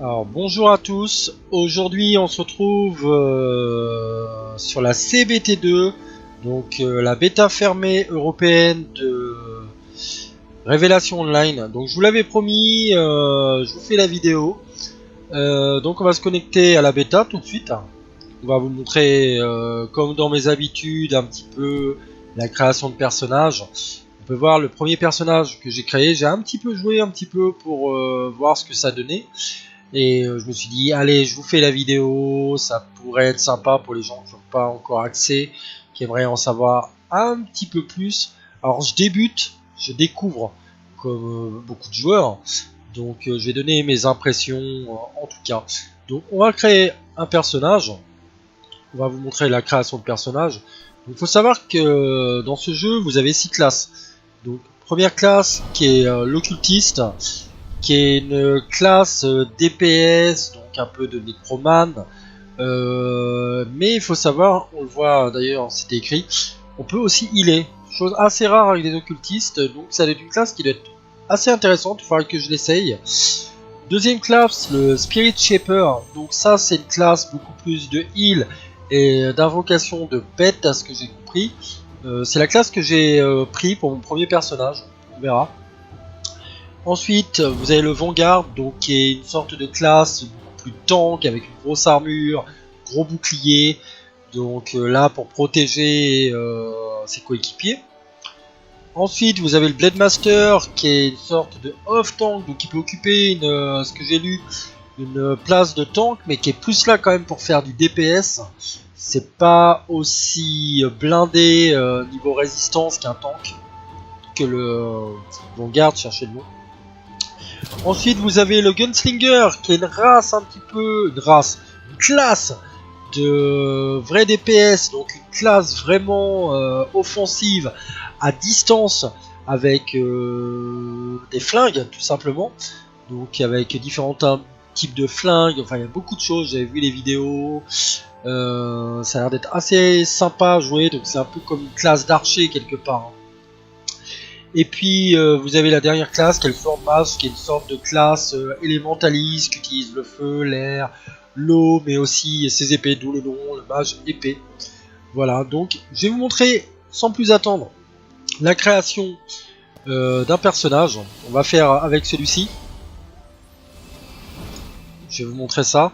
Alors bonjour à tous, aujourd'hui on se retrouve sur la CBT2, donc la bêta fermée européenne de Révélation Online. Donc je vous l'avais promis, je vous fais la vidéo. Donc on va se connecter à la bêta tout de suite. On va vous montrer comme dans mes habitudes un petit peu la création de personnages. On peut voir le premier personnage que j'ai créé, j'ai un petit peu joué pour voir ce que ça donnait. Et je me suis dit, allez, je vous fais la vidéo, ça pourrait être sympa pour les gens qui n'ont pas encore accès, qui aimeraient en savoir un petit peu plus. Alors je découvre comme beaucoup de joueurs, donc je vais donner mes impressions en tout cas. Donc on va créer un personnage, on va vous montrer la création de personnage. Il faut savoir que dans ce jeu, vous avez 6 classes. Donc première classe qui est l'occultiste, qui est une classe DPS, donc un peu de nécromane. Mais il faut savoir, on le voit d'ailleurs, c'était écrit, on peut aussi healer. Chose assez rare avec les occultistes, donc ça doit être une classe qui doit être assez intéressante, il faudra que je l'essaye. Deuxième classe, le Spirit Shaper, donc ça c'est une classe beaucoup plus de heal et d'invocation de bêtes à ce que j'ai compris. C'est la classe que j'ai pris pour mon premier personnage, on verra. Ensuite, vous avez le Vanguard, donc qui est une sorte de classe beaucoup plus tank avec une grosse armure, gros bouclier, donc là pour protéger ses coéquipiers. Ensuite, vous avez le Blade Master qui est une sorte de off-tank, donc qui peut occuper ce que j'ai lu, une place de tank, mais qui est plus là quand même pour faire du DPS. C'est pas aussi blindé niveau résistance qu'un tank, que le Vanguard, cherchez le mot. Ensuite, vous avez le Gunslinger, qui est une race une classe de vrai DPS, donc une classe vraiment offensive à distance avec des flingues, tout simplement. Donc avec différents types de flingues, enfin il y a beaucoup de choses, j'avais vu les vidéos, ça a l'air d'être assez sympa à jouer, donc c'est un peu comme une classe d'archer quelque part. Et puis vous avez la dernière classe qui est le Swordmage, qui est une sorte de classe élémentaliste qui utilise le feu, l'air, l'eau, mais aussi ses épées, d'où le nom, le mage épée. Voilà, donc je vais vous montrer sans plus attendre la création d'un personnage. On va faire avec celui-ci. Je vais vous montrer ça.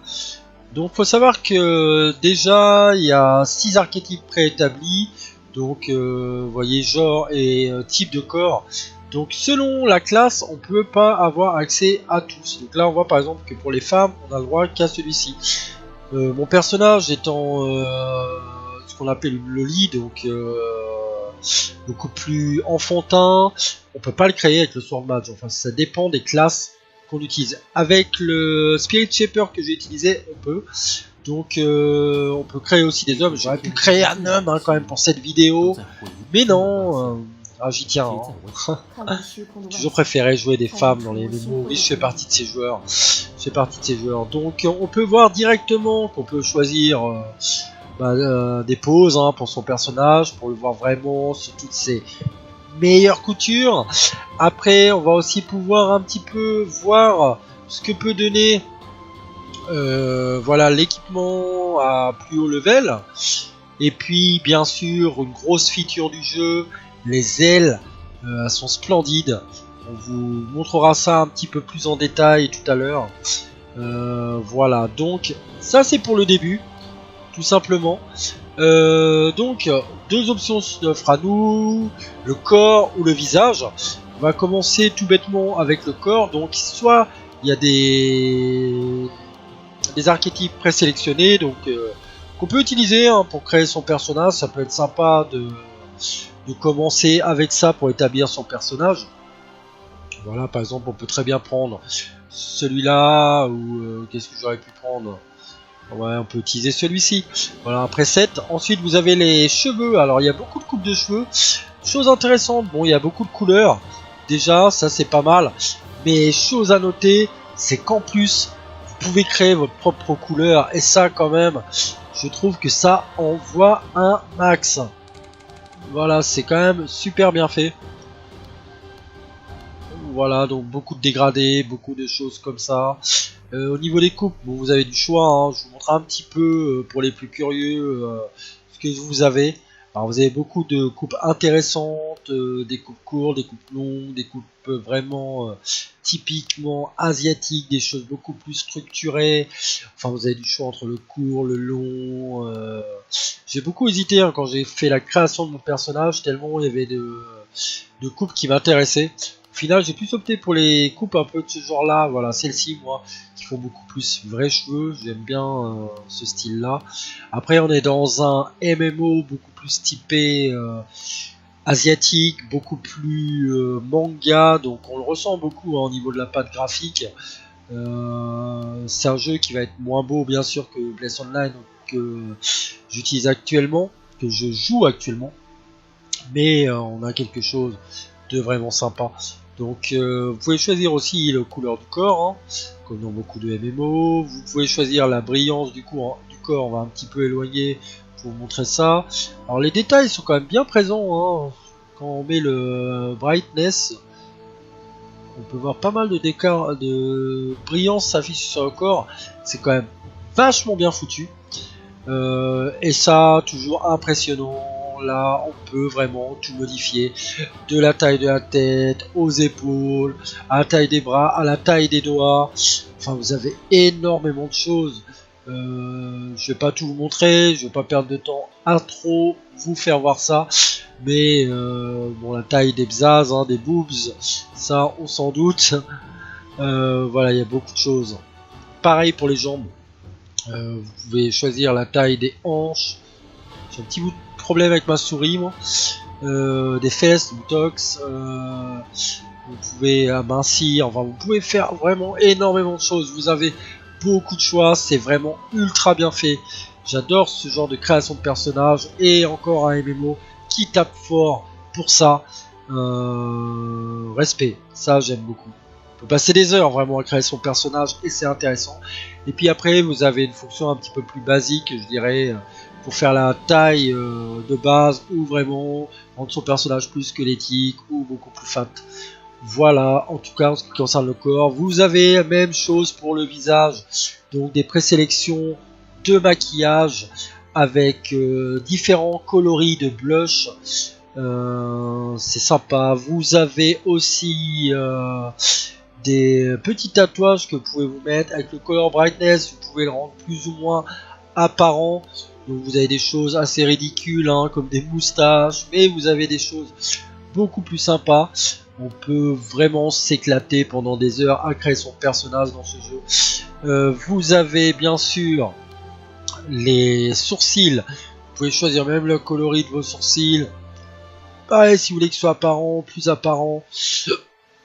Donc faut savoir que déjà il y a 6 archétypes préétablis. Donc vous voyez genre et type de corps. Donc selon la classe on peut pas avoir accès à tous. Donc là on voit par exemple que pour les femmes on a le droit qu'à celui-ci. Mon personnage étant ce qu'on appelle le lead, donc beaucoup plus enfantin, on peut pas le créer avec le Sword Mage. Enfin ça dépend des classes qu'on utilise. Avec le Spirit Shaper que j'ai utilisé on peut. Donc on peut créer aussi des hommes. J'aurais pu créer un homme quand même pour cette vidéo, mais non, j'y tiens. J'ai toujours préféré jouer des femmes dans les MMO. Oui, je fais partie de ces joueurs. Donc on peut voir directement qu'on peut choisir des poses pour son personnage, pour le voir vraiment sur toutes ses meilleures coutures. Après on va aussi pouvoir un petit peu voir ce que peut donner voilà l'équipement à plus haut level. Et puis bien sûr une grosse feature du jeu, les ailes sont splendides. On vous montrera ça un petit peu plus en détail tout à l'heure. Voilà, donc ça c'est pour le début, tout simplement. Donc deux options s'offrent à nous, le corps ou le visage. On va commencer tout bêtement avec le corps. Donc soit il y a des archétypes présélectionnés, donc qu'on peut utiliser pour créer son personnage. Ça peut être sympa de commencer avec ça pour établir son personnage. Voilà, par exemple on peut très bien prendre celui-là, ou qu'est-ce que j'aurais pu prendre. Ouais, on peut utiliser celui-ci. Voilà, un preset. Ensuite vous avez les cheveux. Alors il y a beaucoup de coupes de cheveux. Chose intéressante, bon il y a beaucoup de couleurs. Déjà ça c'est pas mal. Mais chose à noter, c'est qu'en plus vous pouvez créer votre propre couleur. Et ça quand même, je trouve que ça envoie un max. Voilà, c'est quand même super bien fait. Voilà, donc beaucoup de dégradés, beaucoup de choses comme ça. Au niveau des coupes, bon, vous avez du choix, hein. Je vous montre un petit peu pour les plus curieux ce que vous avez. Alors vous avez beaucoup de coupes intéressantes, des coupes courtes, des coupes longues, des coupes vraiment typiquement asiatiques, des choses beaucoup plus structurées. Enfin vous avez du choix entre le court, le long. J'ai beaucoup hésité hein, quand j'ai fait la création de mon personnage, tellement il y avait de coupes qui m'intéressaient. Au final j'ai plus opté pour les coupes un peu de ce genre là, voilà celle-ci moi, qui font beaucoup plus vrais cheveux, j'aime bien ce style là. Après on est dans un MMO beaucoup plus typé asiatique, beaucoup plus manga, donc on le ressent beaucoup hein, au niveau de la patte graphique. C'est un jeu qui va être moins beau bien sûr que Bless Online que j'utilise actuellement, que je joue actuellement, mais on a quelque chose de vraiment sympa. Donc vous pouvez choisir aussi la couleur du corps, hein, comme dans beaucoup de MMO. Vous pouvez choisir la brillance du corps, on va un petit peu éloigner pour vous montrer ça. Alors les détails sont quand même bien présents, hein. Quand on met le brightness, on peut voir pas mal de brillance s'affiche sur le corps. C'est quand même vachement bien foutu. Et ça, toujours impressionnant. Là, on peut vraiment tout modifier, de la taille de la tête, aux épaules, à la taille des bras, à la taille des doigts. Enfin, vous avez énormément de choses. Je vais pas tout vous montrer, je vais pas perdre de temps à trop vous faire voir ça. Mais bon, la taille des bzaz, hein, des boobs, ça, on s'en doute. Voilà, il y a beaucoup de choses. Pareil pour les jambes. Vous pouvez choisir la taille des hanches. J'ai un petit bout de problème avec ma souris moi. Des fesses, du botox, vous pouvez amincir, enfin vous pouvez faire vraiment énormément de choses. Vous avez beaucoup de choix, c'est vraiment ultra bien fait. J'adore ce genre de création de personnages et encore un MMO qui tape fort pour ça. Respect, ça j'aime beaucoup. On peut passer des heures vraiment à créer son personnage et c'est intéressant. Et puis après vous avez une fonction un petit peu plus basique, je dirais, pour faire la taille de base ou vraiment rendre son personnage plus squelettique ou beaucoup plus fat. Voilà, en tout cas en ce qui concerne le corps, vous avez la même chose pour le visage, donc des présélections de maquillage avec différents coloris de blush. C'est sympa. Vous avez aussi des petits tatouages que vous pouvez vous mettre avec le color brightness, vous pouvez le rendre plus ou moins apparent. Donc vous avez des choses assez ridicules hein, comme des moustaches, mais vous avez des choses beaucoup plus sympas. On peut vraiment s'éclater pendant des heures à créer son personnage dans ce jeu. Vous avez bien sûr les sourcils, vous pouvez choisir même le coloris de vos sourcils. Pareil si vous voulez que ce soit apparent, plus apparent.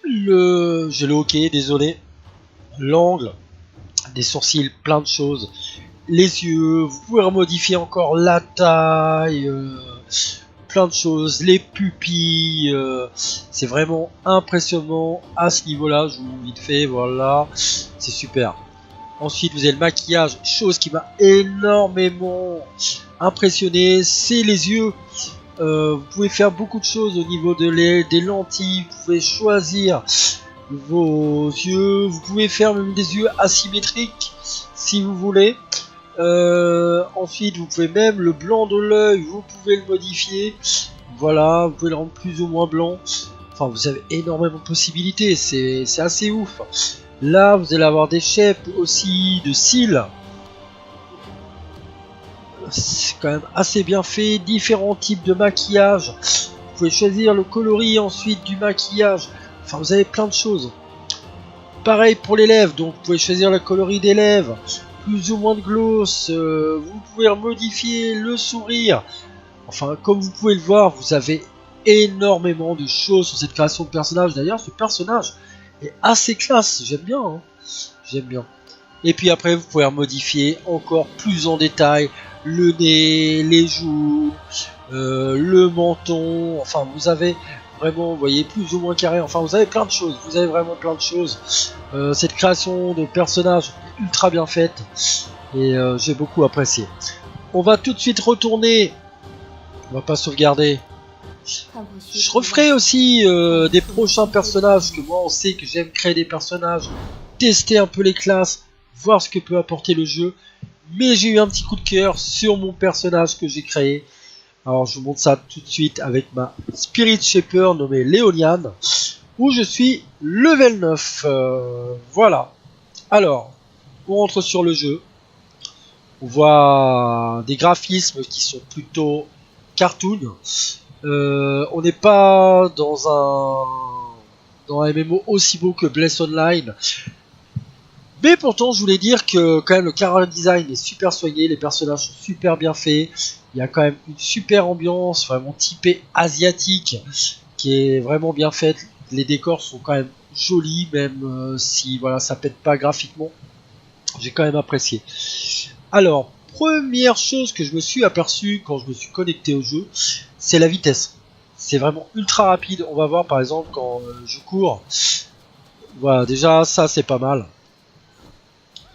J'ai le hockey, désolé. L'angle des sourcils, plein de choses. Les yeux, vous pouvez remodifier encore la taille, plein de choses, les pupilles, c'est vraiment impressionnant à ce niveau là, je vous le vite fait, voilà, c'est super. Ensuite vous avez le maquillage, chose qui m'a énormément impressionné, c'est les yeux. Vous pouvez faire beaucoup de choses au niveau des lentilles, vous pouvez choisir vos yeux, vous pouvez faire même des yeux asymétriques si vous voulez. Ensuite vous pouvez même le blanc de l'œil, vous pouvez le modifier, voilà, vous pouvez le rendre plus ou moins blanc. Enfin vous avez énormément de possibilités, c'est assez ouf. Là vous allez avoir des shapes aussi de cils, c'est quand même assez bien fait, différents types de maquillage, vous pouvez choisir le coloris ensuite du maquillage, enfin vous avez plein de choses. Pareil pour les lèvres, donc vous pouvez choisir le coloris des lèvres, plus ou moins de gloss, vous pouvez modifier le sourire. Enfin, comme vous pouvez le voir, vous avez énormément de choses sur cette création de personnage. D'ailleurs, ce personnage est assez classe, j'aime bien, hein. J'aime bien. Et puis après, vous pouvez modifier encore plus en détail le nez, les joues, le menton. Enfin, vous avez vraiment, vous voyez, plus ou moins carré. Enfin, vous avez plein de choses. Vous avez vraiment plein de choses. Cette création de personnage est ultra bien faite et j'ai beaucoup apprécié. On va tout de suite retourner. On va pas sauvegarder. Je referai aussi des prochains personnages, que moi on sait que j'aime créer des personnages, tester un peu les classes, voir ce que peut apporter le jeu. Mais j'ai eu un petit coup de cœur sur mon personnage que j'ai créé. Alors je vous montre ça tout de suite avec ma Spirit Shaper nommée Léoniane, où je suis level 9. Voilà. Alors, on rentre sur le jeu. On voit des graphismes qui sont plutôt cartoon. On n'est pas dans un MMO aussi beau que Bless Online. Mais pourtant, je voulais dire que quand même le chara design est super soigné, les personnages sont super bien faits. Il y a quand même une super ambiance, vraiment typée asiatique, qui est vraiment bien faite. Les décors sont quand même jolis, même si voilà, ça pète pas graphiquement. J'ai quand même apprécié. Alors, première chose que je me suis aperçu quand je me suis connecté au jeu, c'est la vitesse. C'est vraiment ultra rapide. On va voir par exemple quand je cours. Voilà, déjà ça c'est pas mal.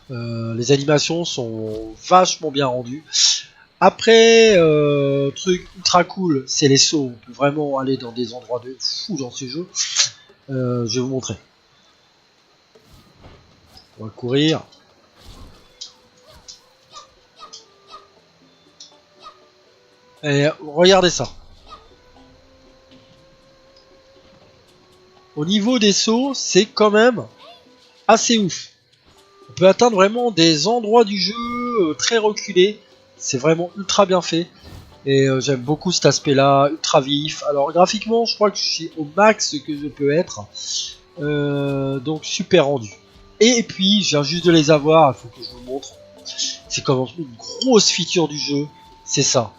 Les animations sont vachement bien rendues. Après, truc ultra cool, c'est les sauts. On peut vraiment aller dans des endroits de fou dans ce jeu. Je vais vous montrer. On va courir. Et regardez ça. Au niveau des sauts, c'est quand même assez ouf. On peut atteindre vraiment des endroits du jeu très reculés. C'est vraiment ultra bien fait. Et j'aime beaucoup cet aspect là, ultra vif. Alors graphiquement, je crois que je suis au max que je peux être. Donc super rendu. Et puis, je viens juste de les avoir, il faut que je vous montre. C'est comme une grosse feature du jeu. C'est ça.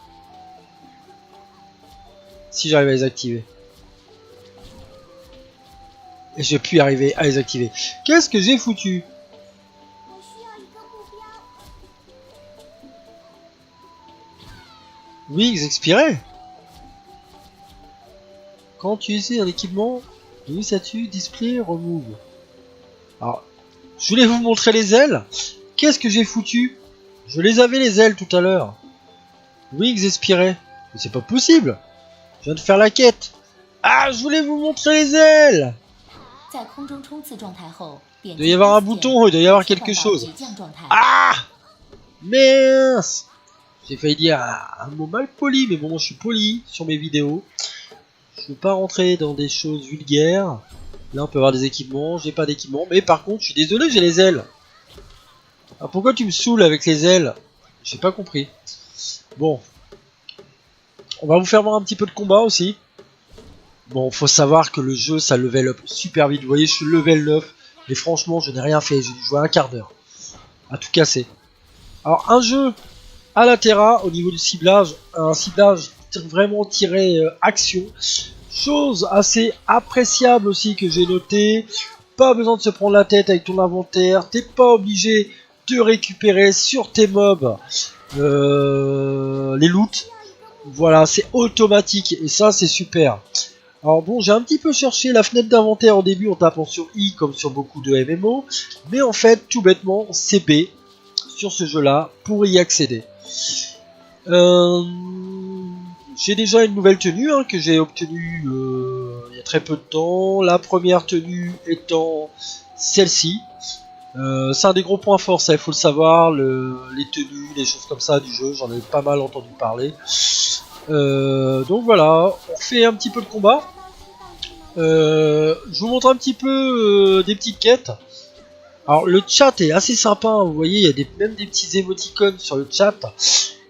Si j'arrive à les activer. Et je vais plus arriver à les activer. Qu'est-ce que j'ai foutu ? Wings expiré. Quand tu utilises un équipement, oui, ça tue, display, remove. Alors, je voulais vous montrer les ailes. Qu'est-ce que j'ai foutu ? Je les avais les ailes tout à l'heure. Wings expiré. Mais c'est pas possible. Je viens de faire la quête. Ah, je voulais vous montrer les ailes. Il doit y avoir un bouton, il doit y avoir quelque chose. Ah, mince. J'ai failli dire un mot mal poli, mais bon, je suis poli sur mes vidéos. Je veux pas rentrer dans des choses vulgaires. Là, on peut avoir des équipements. J'ai pas d'équipement, mais par contre, je suis désolé, j'ai les ailes. Alors, pourquoi tu me saoules avec les ailes? J'ai pas compris. Bon, on va vous faire voir un petit peu de combat aussi. Bon, faut savoir que le jeu, ça level up super vite. Vous voyez, je suis level 9. Mais franchement, je n'ai rien fait. J'ai joué un quart d'heure à tout casser. Alors, un jeu à la Terra au niveau du ciblage. Un ciblage vraiment tiré action. Chose assez appréciable aussi que j'ai noté. Pas besoin de se prendre la tête avec ton inventaire. T'es pas obligé de récupérer sur tes mobs les loots. Voilà, c'est automatique. Et ça, c'est super. Alors bon, j'ai un petit peu cherché la fenêtre d'inventaire au début en tapant sur I comme sur beaucoup de MMO, mais en fait, tout bêtement, c'est B sur ce jeu-là pour y accéder. J'ai déjà une nouvelle tenue que j'ai obtenue il y a très peu de temps. La première tenue étant celle-ci. C'est un des gros points forts, ça il faut le savoir, les tenues, les choses comme ça du jeu, j'en ai pas mal entendu parler. Donc voilà, on fait un petit peu de combat. Je vous montre un petit peu des petites quêtes. Alors le chat est assez sympa, vous voyez, il y a même des petits émoticônes sur le chat.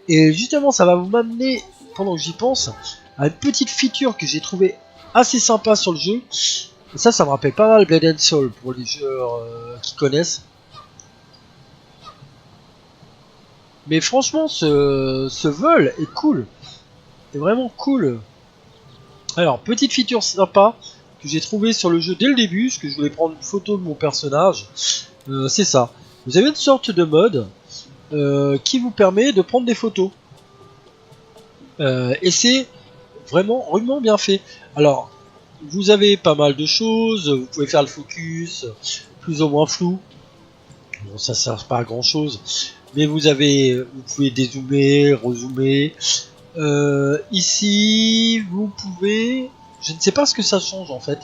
Et justement ça va vous m'amener, pendant que j'y pense, à une petite feature que j'ai trouvé assez sympa sur le jeu. Et ça me rappelle pas mal Blade and Soul pour les joueurs qui connaissent. Mais franchement ce vol est cool. C'est vraiment cool. Alors, petite feature sympa que j'ai trouvé sur le jeu dès le début, parce que je voulais prendre une photo de mon personnage. C'est ça. Vous avez une sorte de mode qui vous permet de prendre des photos. Et c'est vraiment rudement bien fait. Alors, vous avez pas mal de choses. Vous pouvez faire le focus, plus ou moins flou. Bon, ça sert pas à grand chose. Mais vous pouvez dézoomer, rezoomer. Ici, vous pouvez... Je ne sais pas ce que ça change en fait.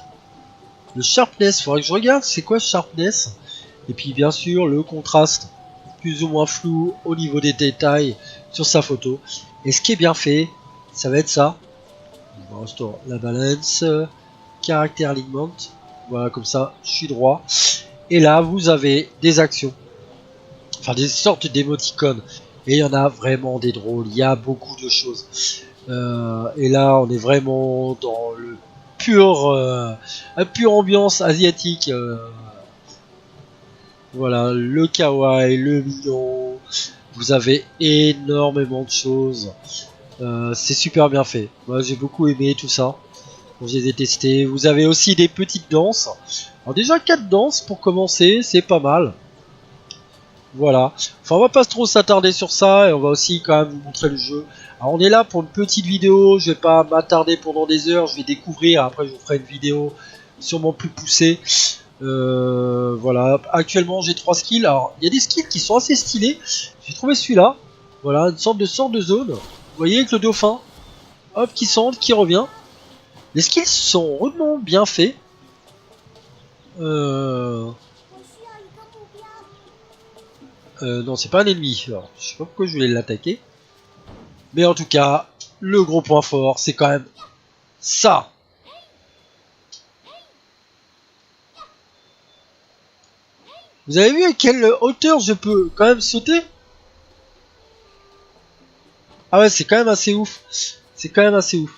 Le sharpness, faudrait que je regarde c'est quoi sharpness. Et puis bien sûr le contraste plus ou moins flou au niveau des détails sur sa photo. Et ce qui est bien fait, ça va être ça. On restaure la balance, caractère alignment, voilà comme ça, je suis droit. Et là vous avez des actions, enfin des sortes d'émoticônes. Et il y en a vraiment des drôles, il y a beaucoup de choses. Et là on est vraiment dans le la pure ambiance asiatique. Voilà, le kawaii, le mignon, vous avez énormément de choses. C'est super bien fait. Moi j'ai beaucoup aimé tout ça. Je les ai testés. Vous avez aussi des petites danses. Alors déjà 4 danses pour commencer, c'est pas mal. Voilà. Enfin on va pas trop s'attarder sur ça et on va aussi quand même vous montrer le jeu. Alors on est là pour une petite vidéo, je vais pas m'attarder pendant des heures, je vais découvrir, après je vous ferai une vidéo sûrement plus poussée. Voilà, actuellement j'ai 3 skills. Alors il y a des skills qui sont assez stylés. J'ai trouvé celui-là. Voilà, une sorte de zone. Vous voyez avec le dauphin. Hop, qui centre, qui revient. Les skills sont rudement bien faits. Non, c'est pas un ennemi. Alors, je sais pas pourquoi je voulais l'attaquer. Mais en tout cas, le gros point fort, c'est quand même ça. Vous avez vu à quelle hauteur je peux quand même sauter? Ah ouais, c'est quand même assez ouf. C'est quand même assez ouf.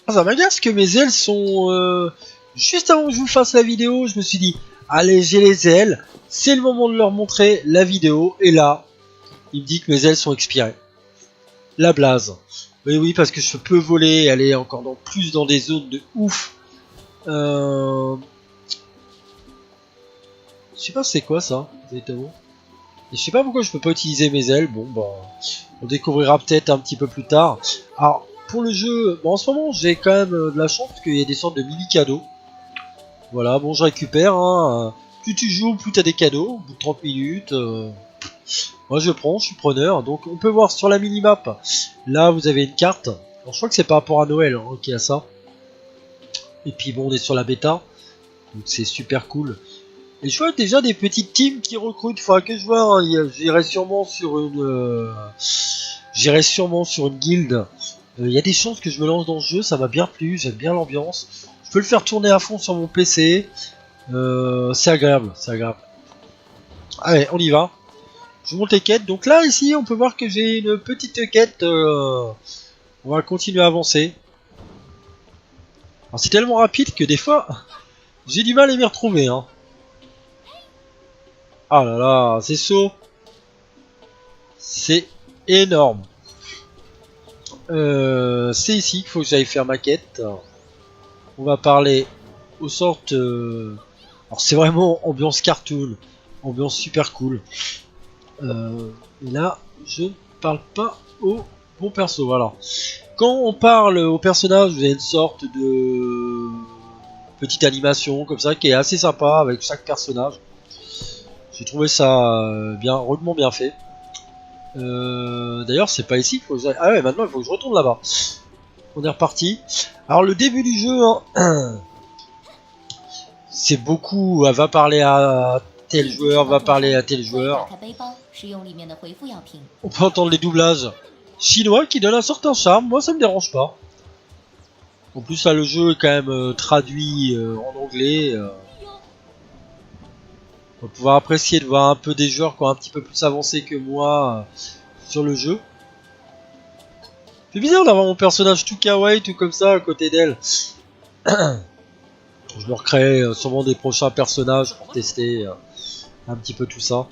Ah, ça m'agace que mes ailes sont... Juste avant que je vous fasse la vidéo, je me suis dit, allez, j'ai les ailes. C'est le moment de leur montrer la vidéo. Et là, il me dit que mes ailes sont expirées. La blase. Oui, oui, parce que je peux voler, aller encore plus dans des zones de ouf. Je sais pas c'est quoi ça, exactement. Et je sais pas pourquoi je peux pas utiliser mes ailes. Bon, bah, on découvrira peut-être un petit peu plus tard. Alors, pour le jeu, bon, en ce moment, j'ai quand même de la chance parce qu'il y a des sortes de mini cadeaux. Voilà, bon, je récupère. Hein. Plus tu joues, plus tu as des cadeaux. Au bout de 30 minutes, moi je prends, je suis preneur. Donc, on peut voir sur la minimap. Là, vous avez une carte. Alors, je crois que c'est par rapport à Noël hein, qu'il y a ça. Et puis, bon, on est sur la bêta. Donc, c'est super cool. Et je vois déjà des petites teams qui recrutent. Faudra que je vois. Hein. J'irai sûrement sur une guilde. Il y a des chances que je me lance dans ce jeu. Ça m'a bien plu. J'aime bien l'ambiance. Je peux le faire tourner à fond sur mon PC. C'est agréable. C'est agréable. Allez, on y va. Je monte les quêtes. Donc là, ici, on peut voir que j'ai une petite quête. On va continuer à avancer. Alors, c'est tellement rapide que des fois, j'ai du mal à m'y retrouver. Hein. Ah là là, c'est saut. C'est énorme. C'est ici qu'il faut que j'aille faire ma quête. On va parler aux sortes... Alors c'est vraiment ambiance cartoon. Ambiance super cool. Et là, je ne parle pas au bon perso. Alors, quand on parle au personnage, vous avez une sorte de petite animation comme ça qui est assez sympa avec chaque personnage. J'ai trouvé ça rudement bien fait. D'ailleurs, c'est pas ici qu'il faut que j'aille. Ah ouais, maintenant il faut que je retourne là-bas. On est reparti. Alors, le début du jeu, hein, c'est beaucoup. Va parler à tel joueur, va parler à tel joueur. On peut entendre les doublages chinois qui donnent un certain charme. Moi, ça me dérange pas. En plus, là, le jeu est quand même traduit en anglais. On va pouvoir apprécier de voir un peu des joueurs qui ont un petit peu plus avancé que moi sur le jeu. C'est bizarre d'avoir mon personnage tout kawaii, tout comme ça à côté d'elle. Je me recrée sûrement des prochains personnages pour tester un petit peu tout ça.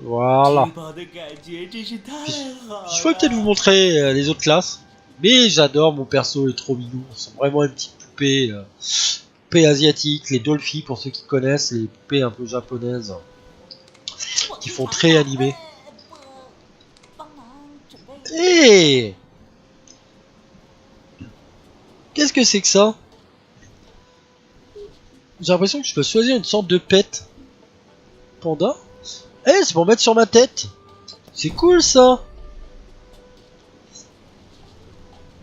Voilà. Je pourrais peut-être vous montrer les autres classes. Mais j'adore mon perso, il est trop mignon. C'est vraiment une petite poupée. Poupée asiatique, les Dolphy pour ceux qui connaissent, les poupées un peu japonaises qui font très animé. Hey, qu'est-ce que c'est que ça? J'ai l'impression que je peux choisir une sorte de pet. Panda. Eh, c'est pour mettre sur ma tête. C'est cool ça.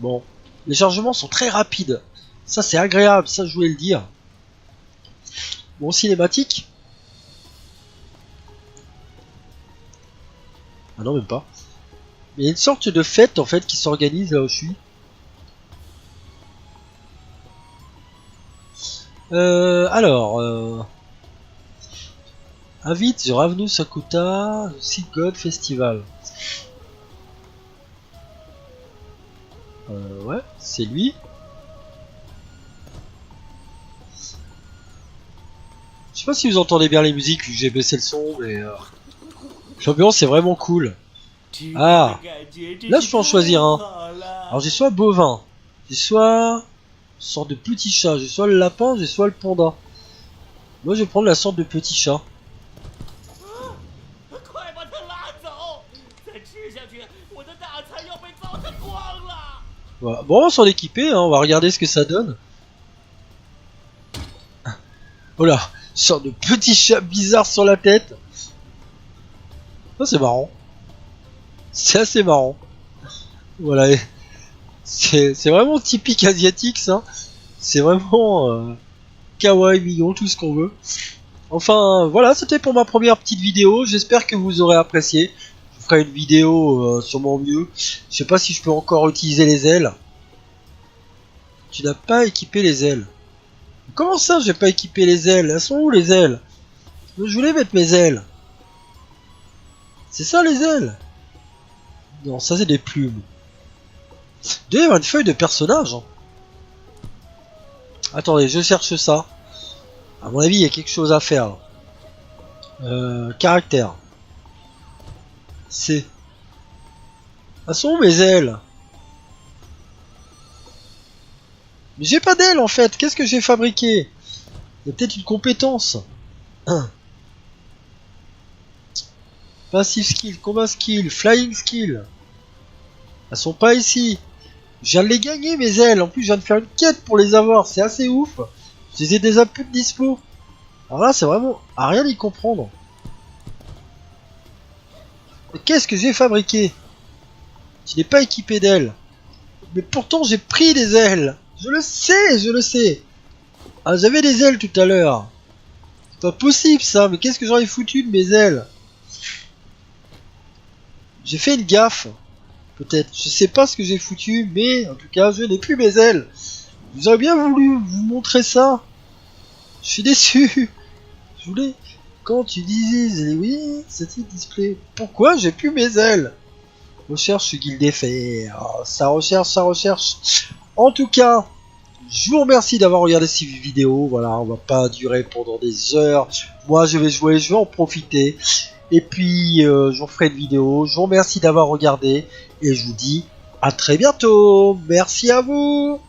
Bon, les chargements sont très rapides. Ça c'est agréable, ça je voulais le dire. Bon, cinématique. Ah non, même pas. Il y a une sorte de fête en fait qui s'organise là où je suis. Alors, invite The Ravenous Sakuta Seed God Festival. Ouais, c'est lui. Je sais pas si vous entendez bien les musiques, vu que j'ai baissé le son, mais l'ambiance est vraiment cool. Ah, là je peux en choisir un. Alors j'ai soit bovin, j'ai soit une sorte de petit chat, j'ai soit le lapin, j'ai soit le panda. Moi je vais prendre la sorte de petit chat. Voilà. Bon, on s'en équiper, hein, on va regarder ce que ça donne. Voilà, une sorte de petit chat bizarre sur la tête. Ça c'est marrant. C'est assez marrant. Voilà, c'est vraiment typique asiatique ça. C'est vraiment kawaii, mignon, tout ce qu'on veut. Enfin voilà, c'était pour ma première petite vidéo. J'espère que vous aurez apprécié. Je ferai une vidéo sûrement mieux. Je sais pas si je peux encore utiliser les ailes. Tu n'as pas équipé les ailes. Comment ça j'ai pas équipé les ailes? Elles sont où les ailes? Je voulais mettre mes ailes. C'est ça les ailes? Non, ça c'est des plumes. Il doit y avoir une feuille de personnage. Hein. Attendez, je cherche ça. À mon avis, il y a quelque chose à faire. Caractère. C'est. Ah, sont où mes ailes? Mais j'ai pas d'ailes en fait. Qu'est-ce que j'ai fabriqué? Il y a peut-être une compétence. Passive skill, combat skill, flying skill. Elles sont pas ici. Je viens de les gagner mes ailes. En plus, je viens de faire une quête pour les avoir. C'est assez ouf. Je les ai déjà plus de dispo. Alors là, c'est vraiment à rien y comprendre. Qu'est-ce que j'ai fabriqué? Je n'ai pas équipé d'ailes. Mais pourtant, j'ai pris des ailes. Je le sais, je le sais. Ah, j'avais des ailes tout à l'heure. C'est pas possible ça. Mais qu'est-ce que j'aurais foutu de mes ailes? J'ai fait une gaffe. Peut-être. Je sais pas ce que j'ai foutu. Mais en tout cas, je n'ai plus mes ailes. Vous auriez bien voulu vous montrer ça. Je suis déçu. Je voulais... Quand tu dises oui, c'est display. Pourquoi j'ai plus mes ailes? Recherche guilde des fers. Ça recherche, ça recherche. En tout cas, je vous remercie d'avoir regardé cette vidéo. Voilà, on va pas durer pendant des heures. Moi, je vais jouer, je vais en profiter. Et puis, je vous ferai une vidéo. Je vous remercie d'avoir regardé. Et je vous dis à très bientôt. Merci à vous.